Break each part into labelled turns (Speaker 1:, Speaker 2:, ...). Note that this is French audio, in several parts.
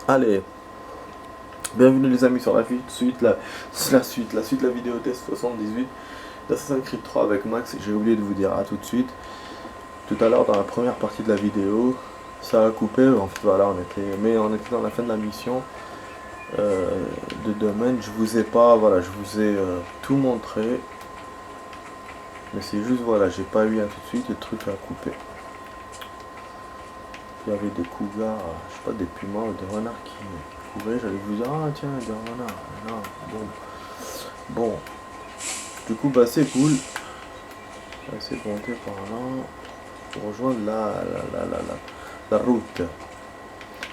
Speaker 1: Allez, bienvenue les amis sur la vidéo test 78 d'Assassin's Creed 3 avec Max. J'ai oublié de vous dire à tout de suite. Tout à l'heure dans la première partie de la vidéo, ça a coupé. En fait voilà, on était dans la fin de la mission de domaine. Je vous ai pas, voilà, je vous ai tout montré. Mais c'est juste voilà, j'ai pas eu un tout de suite, le truc a coupé. Il y avait des cougars, je sais pas, des pumas ou des renards qui couraient. J'allais vous dire, ah tiens, des renards. Non, bon. Du coup, bah c'est cool. On va essayer de monter par là pour rejoindre la route.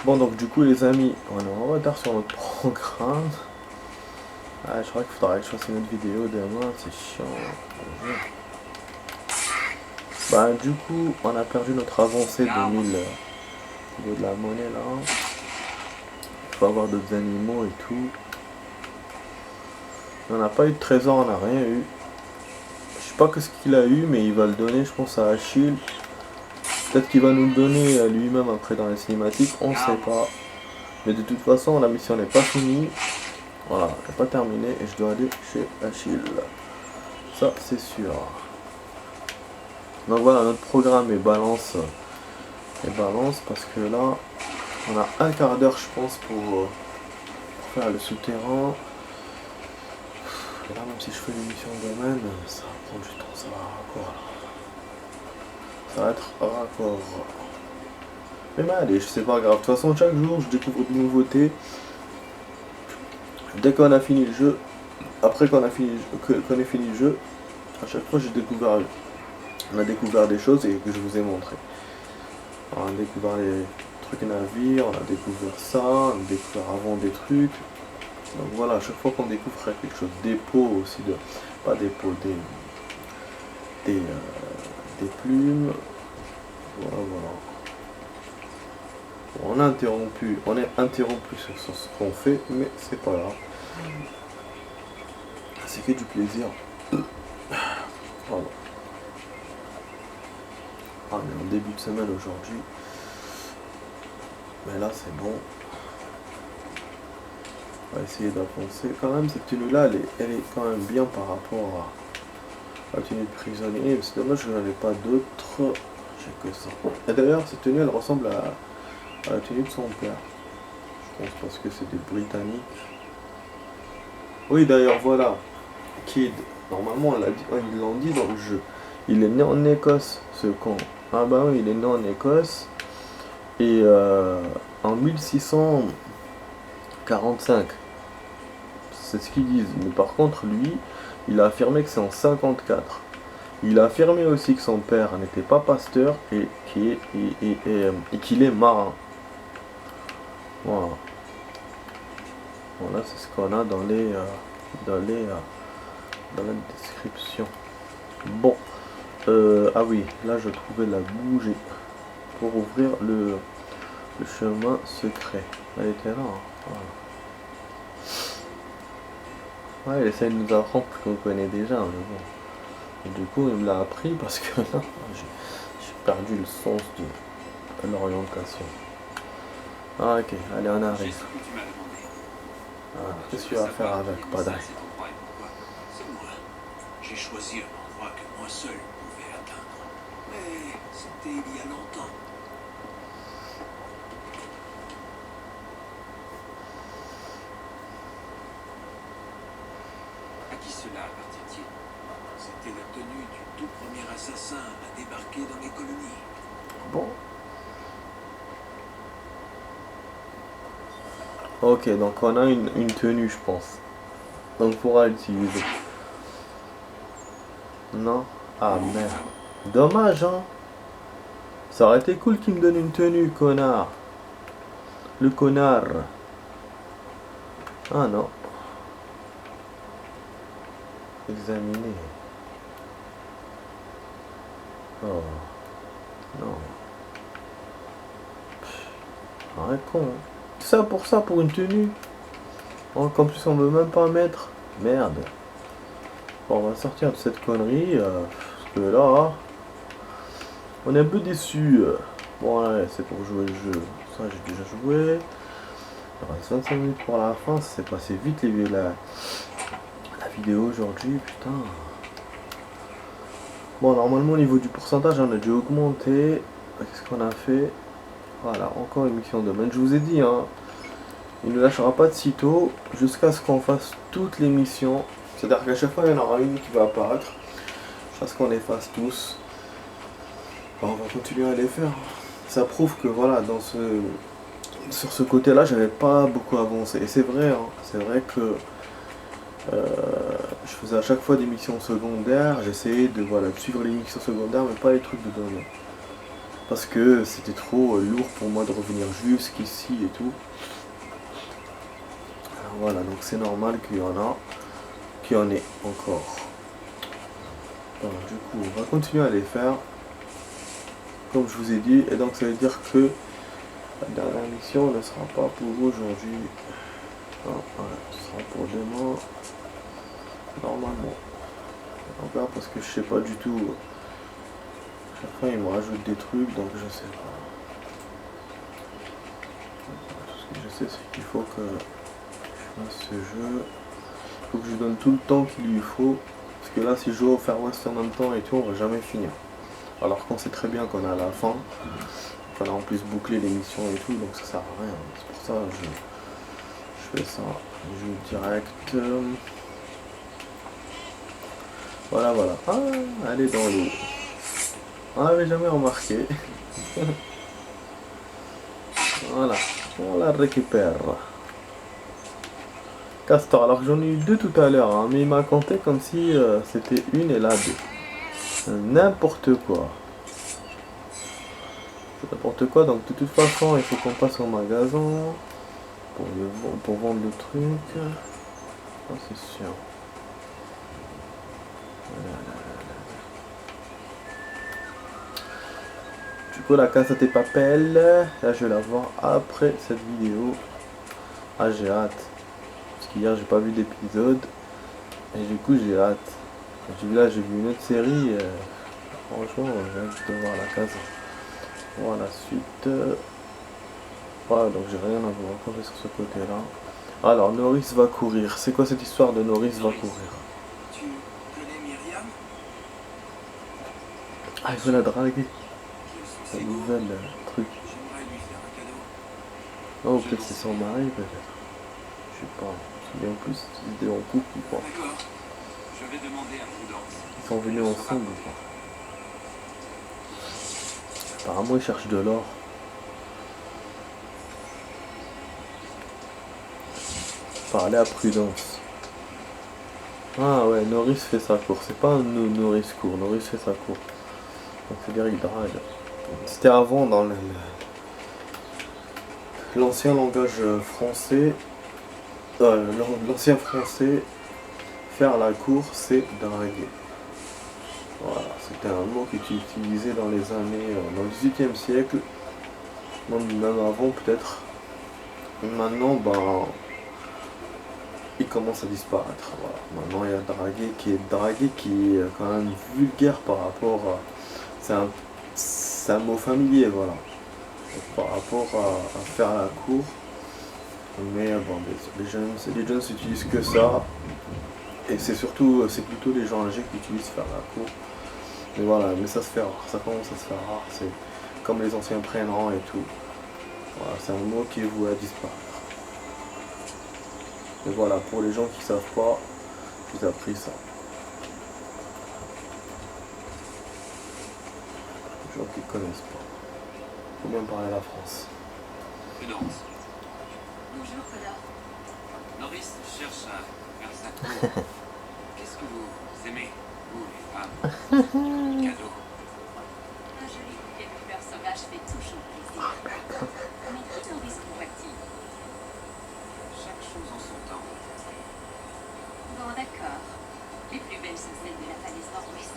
Speaker 1: Bon, donc du coup, les amis, on est en retard sur notre programme. Ah, je crois qu'il faudra que je fasse une autre vidéo demain, c'est chiant. Bah, du coup, on a perdu notre avancée de 1000 au niveau de la monnaie là. Il faut avoir d'autres animaux et tout. On n'a pas eu de trésor, on n'a rien eu. Je sais pas ce qu'il a eu, mais il va le donner, je pense, à Achille. Peut-être qu'il va nous le donner à lui-même après dans les cinématiques, on sait pas. Mais de toute façon, la mission n'est pas finie. Voilà, elle n'est pas terminée et je dois aller chez Achille. Ça, c'est sûr. Donc voilà, notre programme est balance. Parce que là, on a un quart d'heure, je pense, pour faire le souterrain. Et là, même si je fais l'émission de domaine, ça va prendre du temps, ça va raccord. Ça va être raccord. Mais bah allez, c'est pas grave. De toute façon, chaque jour, je découvre de nouveautés. Dès qu'on a fini le jeu, après qu'on ait fini le jeu, à chaque fois, on a découvert des choses et que je vous ai montré. On a découvert les trucs navires, on a découvert ça, on a découvert avant des trucs. Donc voilà, à chaque fois qu'on découvre quelque chose, des pots aussi, pas des pots, des plumes. Voilà. On est interrompu sur ce qu'on fait, mais c'est pas grave. C'est que du plaisir. Voilà. On est en début de semaine aujourd'hui. Mais là c'est bon. On va essayer d'avancer. Quand même cette tenue là elle est quand même bien par rapport à la tenue de prisonnier. C'est dommage que j'en ai pas d'autres. J'ai que ça. Et d'ailleurs cette tenue elle ressemble à la tenue de son père. Je pense parce que c'est des Britanniques. Oui d'ailleurs voilà. Kid. Normalement ils l'ont dit dans le jeu. Il est né en Écosse ce con. Ah bah oui il est né en Écosse. Et en 1645. C'est ce qu'ils disent. Mais par contre, lui, il a affirmé que c'est en 54. Il a affirmé aussi que son père n'était pas pasteur et qu'il est marin. Voilà. Voilà, c'est ce qu'on a dans la description. Bon. Ah oui, là je trouvais la bougie pour ouvrir le chemin secret. Elle était là. Hein. Voilà. Ouais, il essaie de nous apprendre ce qu'on connaît déjà, mais bon. Et du coup, il me l'a appris parce que là, j'ai perdu le sens de l'orientation. Ah, ok, allez, on arrive. Ah, qu'est-ce que tu vas faire avec Padai?
Speaker 2: J'ai choisi un endroit que moi seul pouvais atteindre. Mais c'était il y a longtemps. À qui cela appartient-il? C'était la tenue du tout premier assassin à débarquer dans les colonies.
Speaker 1: Bon. Ok, donc on a une tenue, je pense. Donc on pourra l'utiliser. Non? Ah merde. Dommage, hein? Ça aurait été cool qu'il me donne une tenue, connard. Le connard. Ah non. Examiner. Oh. Non. Arrête con. Hein. Tout ça, pour une tenue. Oh, qu'en plus on veut même pas mettre. Merde. Bon, on va sortir de cette connerie. Parce que là, on est un peu déçus. Bon, ouais, c'est pour jouer le jeu. Ça, j'ai déjà joué. Il reste 25 minutes pour la fin, ça s'est passé vite la vidéo aujourd'hui, putain. Bon, normalement au niveau du pourcentage, on a dû augmenter. Qu'est-ce qu'on a fait? Voilà, encore une mission de domaine. Je vous ai dit, hein, il ne lâchera pas de sitôt jusqu'à ce qu'on fasse toutes les missions. C'est-à-dire qu'à chaque fois, il y en aura une qui va apparaître. Jusqu'à ce qu'on les fasse tous. Bon, on va continuer à les faire. Ça prouve que voilà, sur ce côté-là, j'avais pas beaucoup avancé. Et c'est vrai, hein, c'est vrai que je faisais à chaque fois des missions secondaires. J'essayais de, voilà, de suivre les missions secondaires, mais pas les trucs de domaine. Parce que c'était trop lourd pour moi de revenir jusqu'ici et tout. Alors voilà, donc c'est normal qu'il y en ait encore. Alors, du coup, on va continuer à les faire. Comme je vous ai dit, et donc ça veut dire que la dernière mission ne sera pas pour aujourd'hui. Non, voilà, ce sera pour demain. Normalement. On verra parce que je sais pas du tout. Chaque fois il me rajoute des trucs, donc je sais pas. Tout ce que je sais, c'est qu'il faut que je fasse ce jeu. Il faut que je donne tout le temps qu'il lui faut. Parce que là, si je joue au Far West en même temps et tout, on va jamais finir. Alors qu'on sait très bien qu'on est à la fin. Qu'on a en plus bouclé les missions et tout, donc ça sert à rien. C'est pour ça que je fais ça. Je joue direct. Voilà, voilà. Ah, elle est dans l'eau. On l'avait jamais remarqué. Voilà, on la récupère. Castor, alors que j'en ai eu deux tout à l'heure, hein, mais il m'a compté comme si c'était une et là deux. N'importe quoi. C'est n'importe quoi, donc de toute façon il faut qu'on passe au magasin pour vendre le truc. Ah, c'est sûr. Du coup la Casa de Papel, là je vais la voir après cette vidéo. Ah j'ai hâte. Parce qu'hier j'ai pas vu d'épisode. Et du coup j'ai hâte. Là j'ai vu une autre série. Franchement j'ai hâte de voir la Casa. Voilà, suite. Voilà, donc j'ai rien à vous raconter sur ce côté-là. Alors Norris va courir. C'est quoi cette histoire de Norris va courir?
Speaker 2: Tu connais Myriam?
Speaker 1: Ah, il veut la draguer.
Speaker 2: Je
Speaker 1: La
Speaker 2: suis
Speaker 1: nouvelle truc.
Speaker 2: J'aimerais lui faire un cadeau.
Speaker 1: Oh, peut-être c'est son mari, peut-être. Je sais pas. Je me souviens plus s'ils étaient en couple ou pas.
Speaker 2: D'accord. Je vais demander à Prudence.
Speaker 1: Ils sont venus ensemble ou pas. Apparemment, ils cherchent de l'or. Parler à Prudence. Ah ouais, Norris fait sa cour. C'est pas un Norris court. Norris fait sa cour. Donc c'est-à-dire il drague. C'était avant dans l'ancien langage français. L'ancien français, faire la cour, c'est draguer. Voilà, c'était un mot qui était utilisé dans les années, dans le XVIIIe siècle, même avant peut-être. Maintenant, ben, il commence à disparaître. Voilà. Maintenant, il y a draguer qui est quand même vulgaire par rapport à. C'est un mot familier, voilà. Donc, par rapport à faire la cour. Mais bon, les jeunes n'utilisent que ça. Et c'est plutôt les gens âgés qui utilisent faire la cour. Mais voilà, mais ça se fait rare, ça commence à se faire rare. C'est comme les anciens prénoms et tout. Voilà, c'est un mot qui est voué à disparaître. Mais voilà, pour les gens qui savent pas, je vous ai appris ça. Les gens qui connaissent pas. Faut bien parler la France.
Speaker 2: Prudence.
Speaker 3: Bonjour, Connor.
Speaker 2: Norris cherche à faire sa cour. Qu'est-ce que vous aimez, vous les femmes? Cadeau.
Speaker 3: Un joli bouquet de fleurs sauvages fait toujours plaisir. Mais qui Norris convoite-t-il?
Speaker 2: Chaque chose en son temps.
Speaker 3: Bon, d'accord. Les plus belles sont celles de la falaise nord-ouest.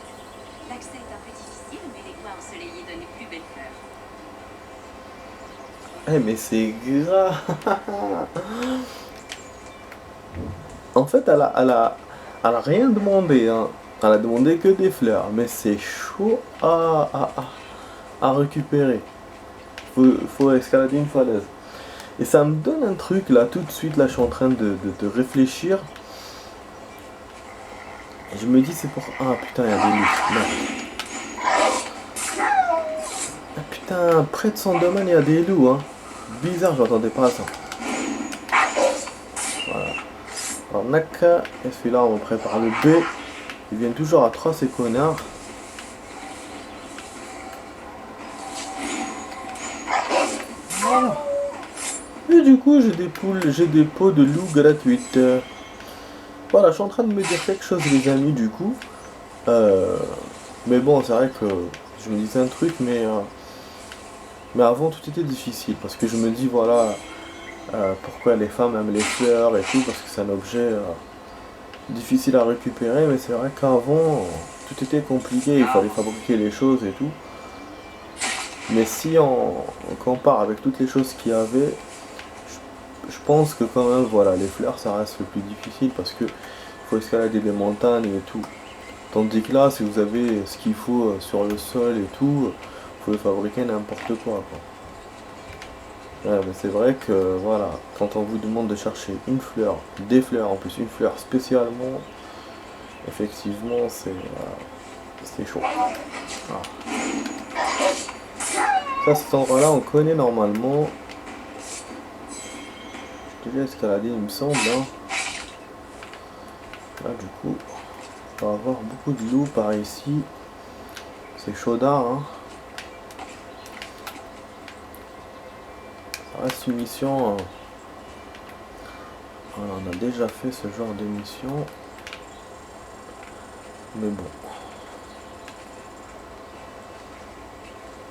Speaker 3: L'accès est un peu difficile, mais les coins ensoleillés donnent les plus belles fleurs.
Speaker 1: Eh mais c'est grave. En fait, elle a rien demandé, hein. Elle a demandé que des fleurs, mais c'est chaud à récupérer. Faut escalader une falaise. Et ça me donne un truc là, tout de suite, là je suis en train de réfléchir. Et je me dis c'est pour... Ah putain, il y a des loups. Merde. Ah putain, près de son domaine il y a des loups hein. Bizarre, j'entendais pas ça. Voilà. Alors Naka, et celui-là on prépare le B. Ils viennent toujours à 3 ces connards. Voilà. Et du coup j'ai des poules, j'ai des pots de loups gratuites. Voilà, je suis en train de me dire quelque chose les amis du coup. Mais bon, c'est vrai que je me disais un truc, mais avant tout était difficile parce que je me dis voilà pourquoi les femmes aiment les fleurs et tout parce que c'est un objet difficile à récupérer, mais c'est vrai qu'avant tout était compliqué, il fallait fabriquer les choses et tout. Mais si on compare avec toutes les choses qu'il y avait, je pense que quand même voilà les fleurs ça reste le plus difficile parce que il faut escalader des montagnes et tout. Tandis que là, si vous avez ce qu'il faut sur le sol et tout, vous pouvez fabriquer n'importe quoi. Ouais, mais c'est vrai que voilà, quand on vous demande de chercher une fleur, des fleurs en plus, une fleur spécialement, effectivement c'est chaud. Ah. Ça, cet endroit-là, on connaît normalement. J'ai déjà escaladé, il me semble. Hein. Là, du coup, on va avoir beaucoup de loups par ici. C'est chaudard, hein. Ça reste une mission. Voilà, on a déjà fait ce genre de mission. Mais bon.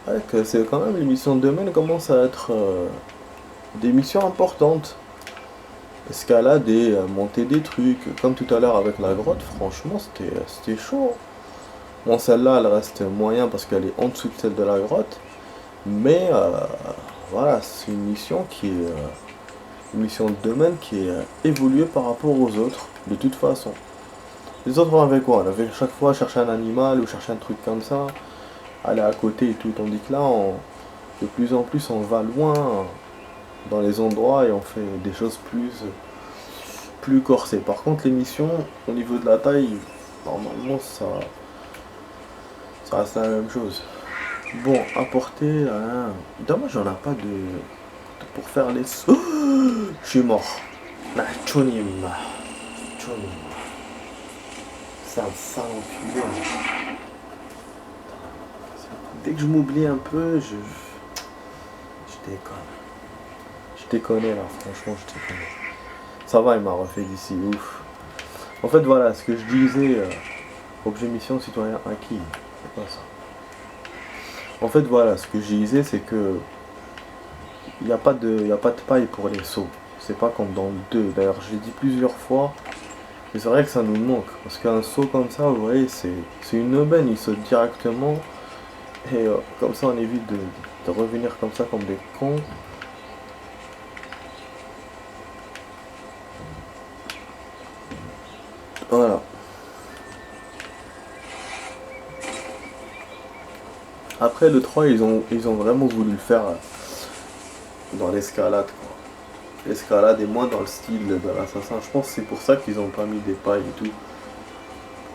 Speaker 1: Ouais, c'est quand même les missions de domaine commencent à être des missions importantes. Escalade et monter des trucs. Comme tout à l'heure avec la grotte, franchement c'était chaud. Bon, celle-là elle reste moyen parce qu'elle est en dessous de celle de la grotte. Mais voilà, c'est une mission qui est une mission de domaine qui est évoluée par rapport aux autres, de toute façon. Les autres on avait quoi? On avait chaque fois chercher un animal ou chercher un truc comme ça, aller à côté et tout, tandis que là de plus en plus on va loin dans les endroits et on fait des choses plus corsées. Par contre les missions au niveau de la taille, normalement ça reste la même chose. Bon, apporter dommage on n'a pas pour faire les sauts. Je suis mort. Chonim. C'est un sale enculé. Dès que je m'oublie un peu, je déconne. Je déconne là, franchement je déconne. Ça va, il m'a refait d'ici, ouf. En fait voilà, ce que je disais, objet mission citoyen acquis, c'est pas ça. En fait voilà, ce que je disais c'est que il n'y a pas de paille pour les sauts. C'est pas comme dans le 2. D'ailleurs je l'ai dit plusieurs fois. Mais c'est vrai que ça nous manque. Parce qu'un saut comme ça, vous voyez, c'est une aubaine, il saute directement. Et comme ça on évite de revenir comme ça comme des cons. Voilà. Après le 3 ils ont vraiment voulu le faire dans l'escalade quoi. L'escalade est moins dans le style de l'assassin. Je pense que c'est pour ça qu'ils ont pas mis des pailles et tout.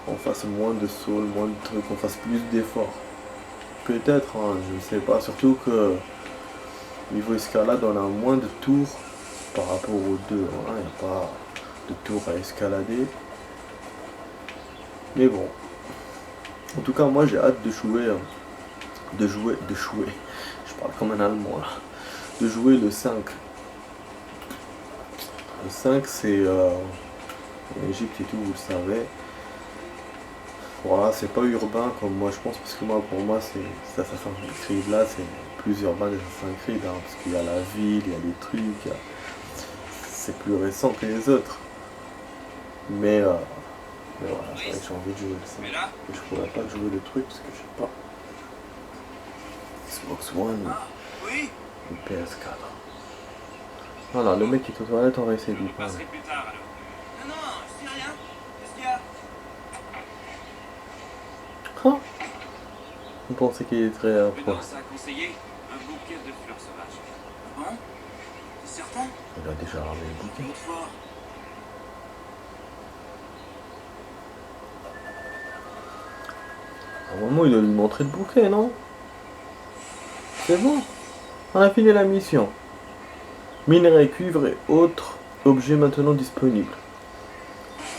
Speaker 1: Qu'on fasse moins de sauts, moins de trucs, qu'on fasse plus d'efforts. Peut-être, hein, je ne sais pas. Surtout que niveau escalade on a moins de tours par rapport aux deux. Il n'y a pas de tours à escalader. Mais bon. En tout cas moi j'ai hâte de jouer. Je parle comme un allemand là. De jouer le 5. Le 5 c'est en Égypte et tout, vous le savez. Voilà, c'est pas urbain comme moi je pense, parce que moi pour moi c'est Assassin's Creed là, c'est plus urbain des Assassin's Creed, hein, parce qu'il y a la ville, il y a des trucs, c'est plus récent que les autres. Mais voilà, c'est vrai que j'ai envie de jouer le 5. Et je pourrais pas jouer le truc parce que je sais pas. Xbox One ou PS4. Voilà, le mec qui est aux toilettes, on va essayer de lui parler.
Speaker 2: plus tard alors. Non, je dis rien. Qu'est-ce qu'il y a?
Speaker 1: Hein? Vous pensez qu'il est très
Speaker 2: Mais
Speaker 1: pro.
Speaker 2: non, ça a conseillé un bouquet de fleurs sauvages. Ah bon? Certain?
Speaker 1: Il a déjà ramené le bouquet.
Speaker 2: Une autre fois.
Speaker 1: À un moment, il doit lui montrer le bouquet, non? C'est bon. On a fini la mission. Minerai, cuivre et autres objets maintenant disponibles.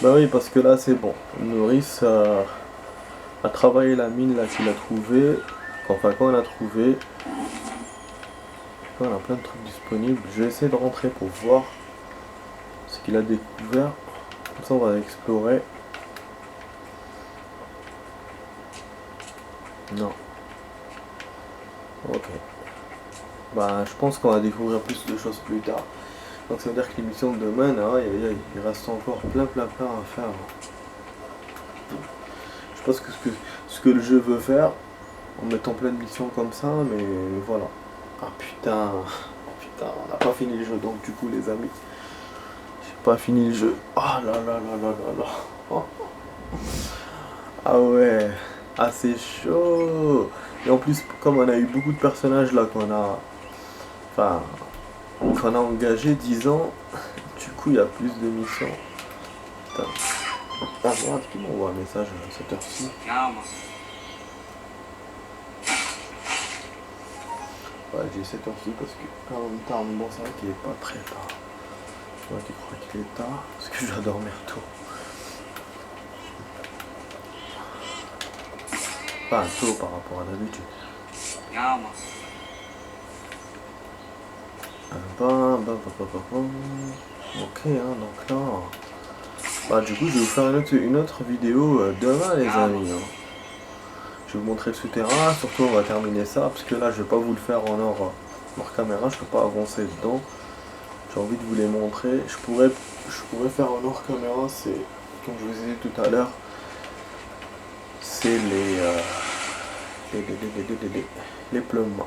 Speaker 1: Bah oui, parce que là, c'est bon. Nourrice a travaillé la mine là qu'il a trouvée. Enfin, quand on a trouvé, on a plein de trucs disponibles. Je vais essayer de rentrer pour voir ce qu'il a découvert. Comme ça, on va explorer. Non. Ok. Bah, je pense qu'on va découvrir plus de choses plus tard. Donc ça veut dire que l'émission de demain, il reste encore plein à faire. Je pense que ce que le jeu veut faire, en mettant plein de missions comme ça, mais voilà. Ah putain, on n'a pas fini le jeu, donc du coup les amis, j'ai pas fini le jeu. Ah là là là là là là. Oh. Ah ouais, ah c'est chaud. Et en plus, comme on a eu beaucoup de personnages là qu'on a engagé 10 ans, du coup il y a plus de missions. Putain. Ah merde, qui m'envoie un message à cette heure-ci?
Speaker 2: Calme.
Speaker 1: Ouais, j'ai cette heure-ci parce que en même temps, bon, c'est vrai qu'il est pas très tard. Moi qui crois qu'il est tard, parce que je dois dormir tôt. Pas tôt par rapport à d'habitude.
Speaker 2: Calme.
Speaker 1: Ok, hein, donc là. Bah, du coup, je vais vous faire une autre vidéo demain, les amis. Hein. Je vais vous montrer le souterrain. Surtout, on va terminer ça. Parce que là, je vais pas vous le faire en hors caméra. Je peux pas avancer dedans. J'ai envie de vous les montrer. Je pourrais faire en hors caméra. C'est, comme je vous ai dit tout à l'heure, c'est les plumes.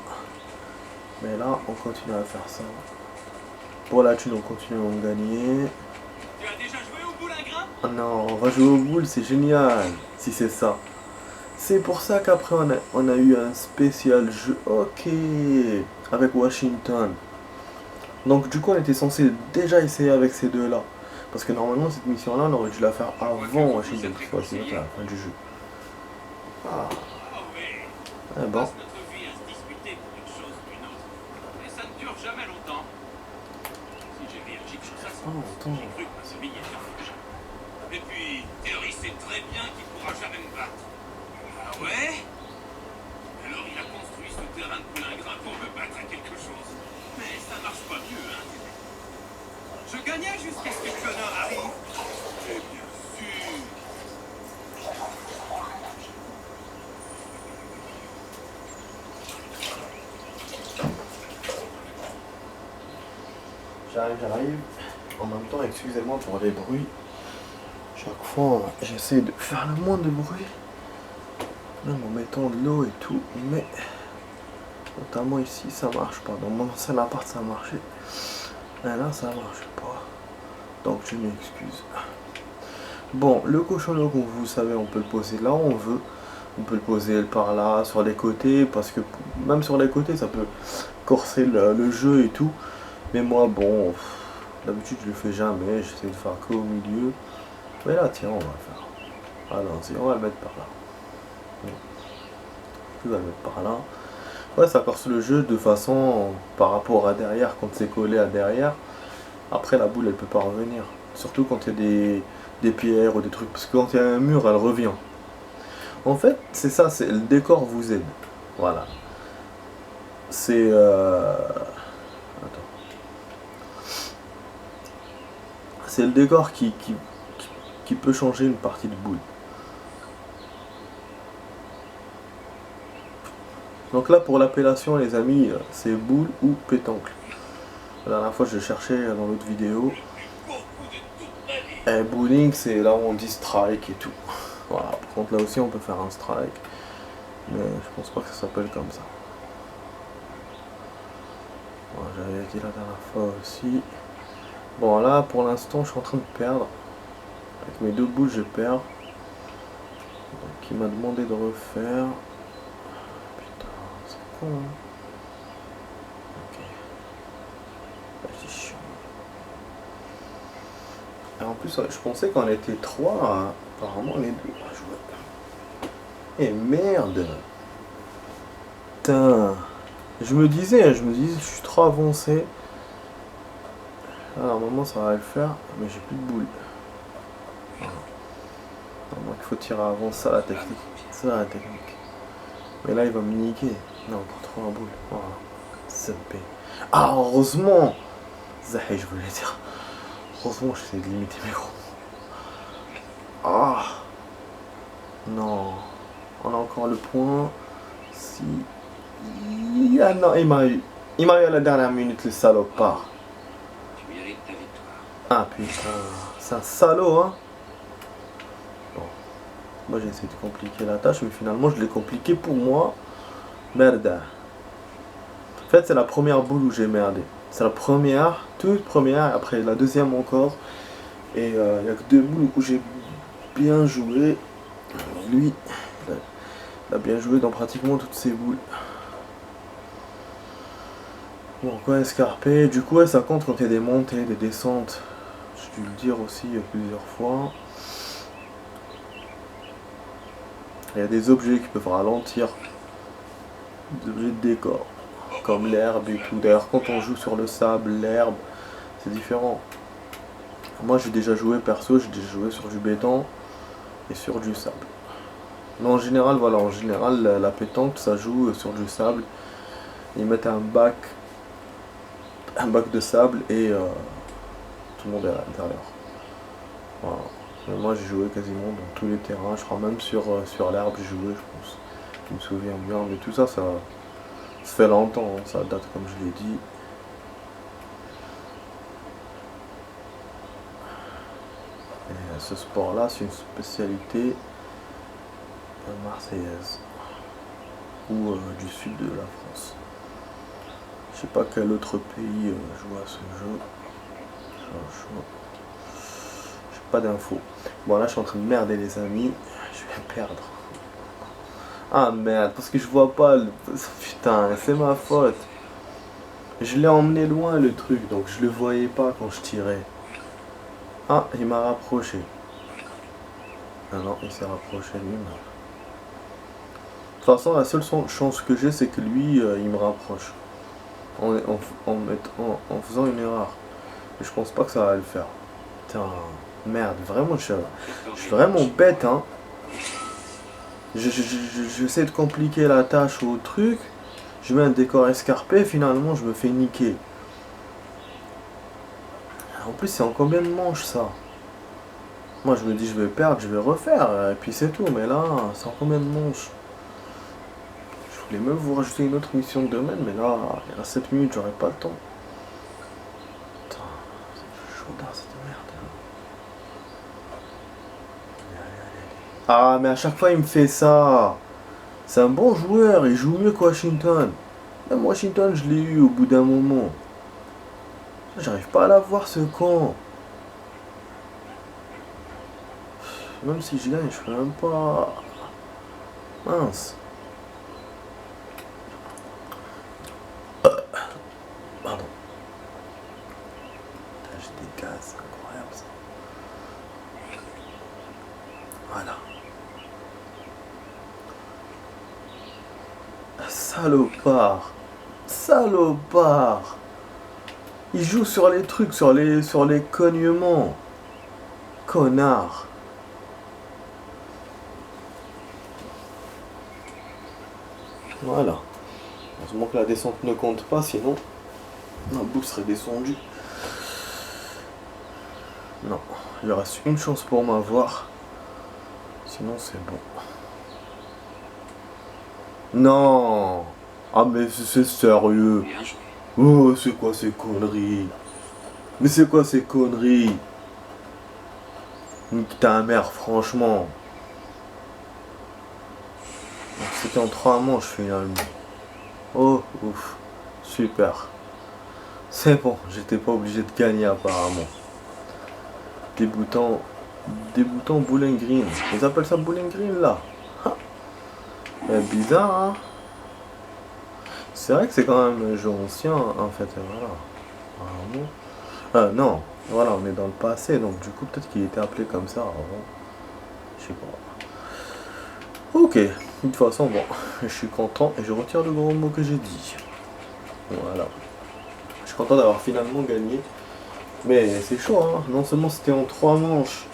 Speaker 1: Mais là, on continue à faire ça. Pour la thune, on continue à en gagner.
Speaker 2: Tu as déjà joué au boule à grain?
Speaker 1: Oh non, on va jouer au boule, c'est génial, si c'est ça. C'est pour ça qu'après on a eu un spécial jeu, ok, avec Washington. Donc du coup on était censé déjà essayer avec ces deux-là. Parce que normalement cette mission-là, on aurait dû la faire avant Washington, parce que c'est à la fin du jeu. Ah,
Speaker 2: Oh oui.
Speaker 1: eh
Speaker 2: On
Speaker 1: bon.
Speaker 2: passe notre vie à se disputer pour une chose ou une autre. Mais ça ne dure jamais longtemps. Si j'ai réagi que ça,
Speaker 1: Oh, attends.
Speaker 2: j'ai cru que ma famille était en danger. Et puis, Théorie sait très bien qu'il ne pourra jamais me battre. Ah ouais? Alors il a construit ce terrain de boulingrin pour me battre à quelque chose. Mais ça marche pas mieux, hein. Je gagnais jusqu'à ce que le connard arrive. Et bien sûr.
Speaker 1: J'arrive. En même temps, excusez-moi pour les bruits. Chaque fois, j'essaie de faire le moins de bruit. Même en mettant de l'eau et tout. Mais, notamment ici, ça marche pas. Dans mon ancien appart, ça marchait. Mais là, ça marche pas. Donc, je m'excuse. Bon, le cochonneau, comme vous savez, on peut le poser là où on veut. On peut le poser par là, sur les côtés. Parce que même sur les côtés, ça peut corser le jeu et tout. Mais moi, bon, d'habitude je le fais jamais, j'essaie de faire qu'au milieu. Mais là, tiens, on va le faire. Allons-y, on va le mettre par là. On va le mettre par là. Ouais, ça corse le jeu de façon par rapport à derrière, quand c'est collé à derrière. Après, la boule, elle peut pas revenir. Surtout quand il y a des pierres ou des trucs. Parce que quand il y a un mur, elle revient. En fait, c'est ça, c'est le décor vous aide. Voilà. C'est... C'est le décor qui peut changer une partie de boule. Donc là pour l'appellation les amis, c'est boule ou pétanque. La dernière fois je cherchais dans l'autre vidéo. Et bowling c'est là où on dit strike et tout. Voilà, par contre là aussi on peut faire un strike. Mais je pense pas que ça s'appelle comme ça. Voilà, j'avais dit la dernière fois aussi. Bon là pour l'instant je suis en train de perdre. Avec mes deux boules je perds. Donc il m'a demandé de refaire. Putain, c'est con hein. Ok. Bah, c'est Et en plus, je pensais qu'on était 3, hein. Apparemment les 2 à jouer. Et merde. Putain. Je me disais, je suis trop avancé. Ah, normalement ça va le faire, mais j'ai plus de boules. Donc il faut tirer avant, ça la technique. Ça la technique. Mais là il va me niquer. Non, encore 3 boules. Voilà. ZP. Ah, heureusement. Zahé, je voulais dire. Heureusement, j'essaie de limiter mes gros. Ah. Non. On a encore le point. Si. Ah non, il m'a eu. Il m'a eu à la dernière minute, le salopard.
Speaker 2: Tu mérites ta victoire.
Speaker 1: Ah putain. C'est un salaud, hein. Bon. Moi j'ai essayé de compliquer la tâche, mais finalement je l'ai compliqué pour moi. Merde. En fait, c'est la première boule où j'ai merdé. C'est la première, toute première, après la deuxième encore. Et il n'y a que 2 boules où j'ai bien joué. Lui, il a bien joué dans pratiquement toutes ces boules. Bon, quoi, escarpé. Du coup, ouais, ça compte quand il y a des montées, des descentes. J'ai dû le dire aussi plusieurs fois. Il y a des objets qui peuvent ralentir. Des objets de décor. Comme l'herbe et tout. D'ailleurs, quand on joue sur le sable, l'herbe, c'est différent. Moi, j'ai déjà joué perso, j'ai déjà joué sur du béton et sur du sable. Mais en général, voilà, en général, la pétanque, ça joue sur du sable. Ils mettent un bac de sable et tout le monde est à l'intérieur. Voilà. Mais moi, j'ai joué quasiment dans tous les terrains. Je crois même sur l'herbe, j'ai joué, je pense. Je me souviens bien. Mais tout ça, ça fait longtemps, hein. Ça date comme je l'ai dit. Et ce sport-là, c'est une spécialité marseillaise ou du sud de la France. Je sais pas quel autre pays joue à ce jeu. J'ai pas d'infos. Bon, là, je suis en train de merder, les amis. Je vais perdre. Ah merde, parce que je vois pas le... Putain, c'est ma faute. Je l'ai emmené loin, le truc, donc je le voyais pas quand je tirais. Ah, il m'a rapproché. Ah non, il s'est rapproché lui-même. De toute façon, la seule chance que j'ai, c'est que lui, il me rapproche. En faisant une erreur. Mais je pense pas que ça va le faire. Putain, merde, vraiment, je suis vraiment bête, hein. J'essaie de compliquer la tâche au truc. Je mets un décor escarpé, finalement, je me fais niquer. En plus, c'est en combien de manches, ça? Moi, je me dis, je vais perdre, je vais refaire, et puis c'est tout. Mais là, c'est en combien de manches? Je voulais même vous rajouter une autre mission de domaine, mais là, il y a 7 minutes, j'aurai pas le temps. Putain, c'est chaud cette merde. Ah, mais à chaque fois, il me fait ça. C'est un bon joueur, il joue mieux que Washington. Même Washington, je l'ai eu au bout d'un moment. J'arrive pas à l'avoir, ce con. Même si je gagne, je peux même pas... Mince. Pardon. J'ai des gaz, c'est incroyable ça. Voilà. Salopard. Salopard. Il joue sur les trucs, sur les cognements. Connard. Voilà. Heureusement que la descente ne compte pas, sinon ma boule serait descendue. Non, il reste une chance pour m'avoir. Sinon c'est bon. Non. Ah mais c'est sérieux.
Speaker 2: Bien joué.
Speaker 1: Oh, c'est quoi ces conneries? Mais c'est quoi ces conneries? Nique ta mère, franchement. C'était en 3 manches finalement. Oh, ouf. Super. C'est bon, j'étais pas obligé de gagner apparemment. Débutant Bowling Green. Ils appellent ça Bowling Green là. Bizarre, hein. C'est vrai que c'est quand même un jeu ancien en fait. Voilà. Apparemment. Non. Voilà, on est dans le passé, donc du coup, peut-être qu'il était appelé comme ça avant. Je sais pas. Ok, de toute façon, bon, je suis content et je retire le gros mot que j'ai dit. Voilà. Je suis content d'avoir finalement gagné. Mais c'est chaud, hein. Non seulement c'était en 3 manches,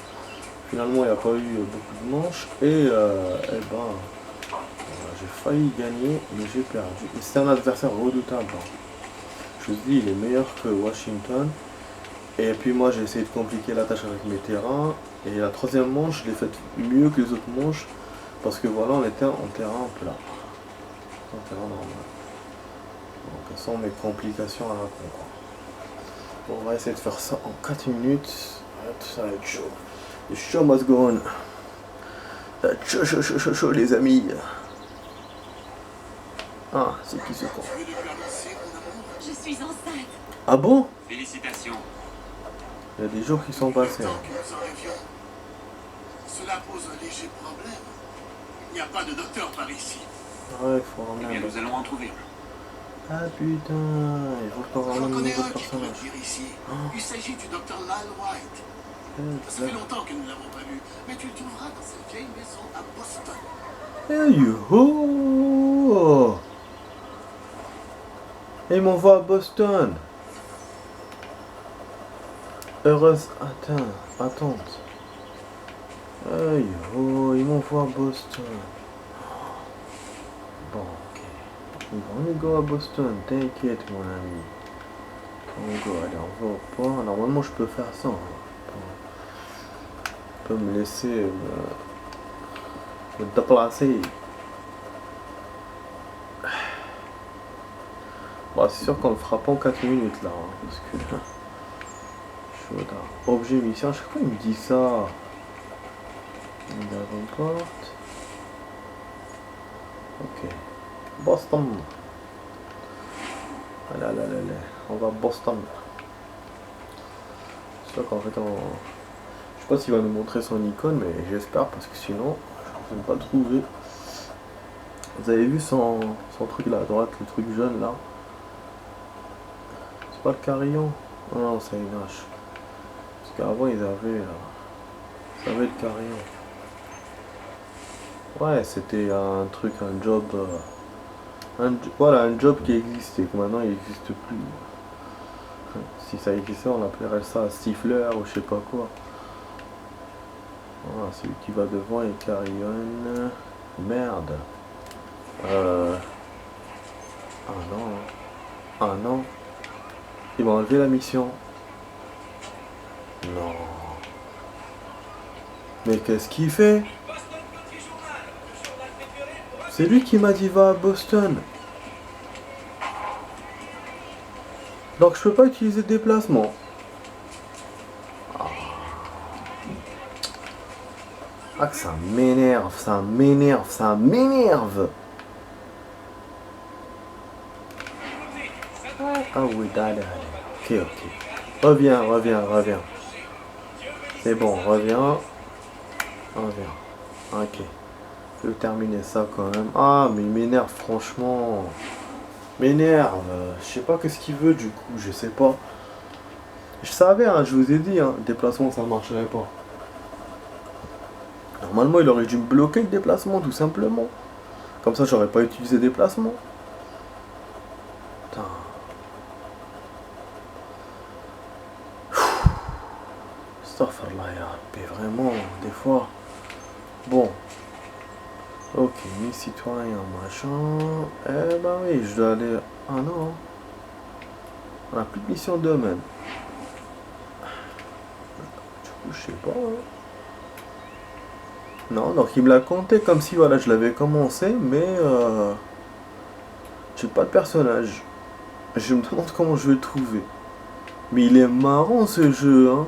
Speaker 1: finalement il n'y a pas eu beaucoup de manches, et eh ben, voilà, j'ai failli gagner, mais j'ai perdu. Et c'est un adversaire redoutable, hein. Je vous dis, il est meilleur que Washington. Et puis moi j'ai essayé de compliquer la tâche avec mes terrains. Et la troisième manche, je l'ai faite mieux que les autres manches. Parce que voilà, on était en terrain plat. En terrain normal. Donc sans mes complications à la con, quoi. Bon, on va essayer de faire ça en 4 minutes. Ouais, ça va être chaud. The show must go on. Ça va être chaud, chaud, chaud, chaud, chaud, les amis. Ah, c'est qui ce con?
Speaker 3: Je suis enceinte.
Speaker 1: Ah bon?
Speaker 2: Félicitations.
Speaker 1: Il y a des jours qui sont passés.
Speaker 2: Tant que nous en rêvions. Cela pose un léger problème. Il n'y a pas de docteur par ici.
Speaker 1: Ouais, il faut
Speaker 2: Eh
Speaker 1: ramener
Speaker 2: bien,
Speaker 1: un...
Speaker 2: nous allons en trouver.
Speaker 1: Ah putain, il faut que je
Speaker 2: J'en
Speaker 1: ramène un
Speaker 2: connais
Speaker 1: nouveau
Speaker 2: un qui pourrait
Speaker 1: personnage.
Speaker 2: dire ici. Il s'agit du docteur Lyle White. Ça fait longtemps que nous ne l'avons pas vu, mais tu le trouveras dans cette vieille maison à Boston.
Speaker 1: Hey yo! Et ils m'envoient à Boston. Heureuse attente. Hey yo, ils m'envoient à Boston. Bon, ok. On va go à Boston, t'inquiète mon ami. On go, allez, on va au point. Normalement, je peux faire ça. Je peux me laisser me déplacer. Bon, c'est sûr qu'on le fera pas en 4 minutes là, hein, parce que chaud là. Objet mission, à chaque fois il me dit ça. D'avant-porte. Ok. Boston. Allez, allez, allez, allez. On va à Boston. C'est sûr qu'en fait on... Je sais pas s'il va nous montrer son icône, mais j'espère parce que sinon je ne vais pas le trouver. Vous avez vu son truc là à droite, le truc jaune là? C'est pas le carillon? Oh non, c'est une hache. Parce qu'avant ils avaient... ça avait le carillon. Ouais, c'était un truc, un job... voilà, un job qui existait, que maintenant il n'existe plus. Si ça existait, on appellerait ça siffleur ou je sais pas quoi. Voilà, celui qui va devant et carillonne. Merde. Ah non. Ah non. Il m'a enlevé la mission. Non. Mais qu'est-ce qu'il fait? C'est lui qui m'a dit va à Boston. Donc je peux pas utiliser de déplacement. Ah que ça m'énerve, ça m'énerve, ça m'énerve. Ah oui, allez, allez. Ok, ok. Reviens, reviens, reviens. C'est bon, reviens. Reviens. Ok. Je vais terminer ça quand même. Ah, mais il m'énerve, franchement. M'énerve. Je sais pas qu'est-ce qu'il veut du coup, je sais pas. Je savais, hein, je vous ai dit, hein, déplacement ça ne marcherait pas. Normalement, il aurait dû me bloquer le déplacement, tout simplement. Comme ça, j'aurais pas utilisé déplacement. Putain. Astaghfirullah, vraiment, des fois. Bon. Ok, mis citoyen, machin. Eh ben oui, je dois aller... Ah non. On a plus de mission de domaine. Du coup, je sais pas. Hein. Non, donc il me l'a compté comme si voilà, je l'avais commencé, mais j'ai pas de personnage. Je me demande comment je vais le trouver. Mais il est marrant ce jeu, hein.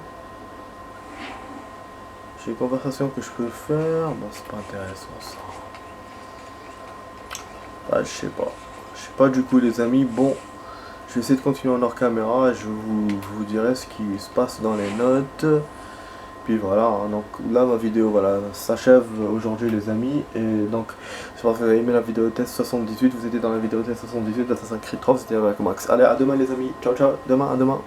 Speaker 1: J'ai des conversations que je peux faire. Bon, c'est pas intéressant ça. Ah, je sais pas. Je sais pas du coup les amis. Bon, je vais essayer de continuer en hors caméra et je vous dirai ce qui se passe dans les notes. Puis voilà, hein, donc là ma vidéo voilà, s'achève aujourd'hui les amis. Et donc, j'espère que vous avez aimé la vidéo test 78. Vous étiez dans la vidéo test 78 d'Assassin's Creed 3, c'était avec Max. Allez, à demain les amis. Ciao ciao, demain, à demain.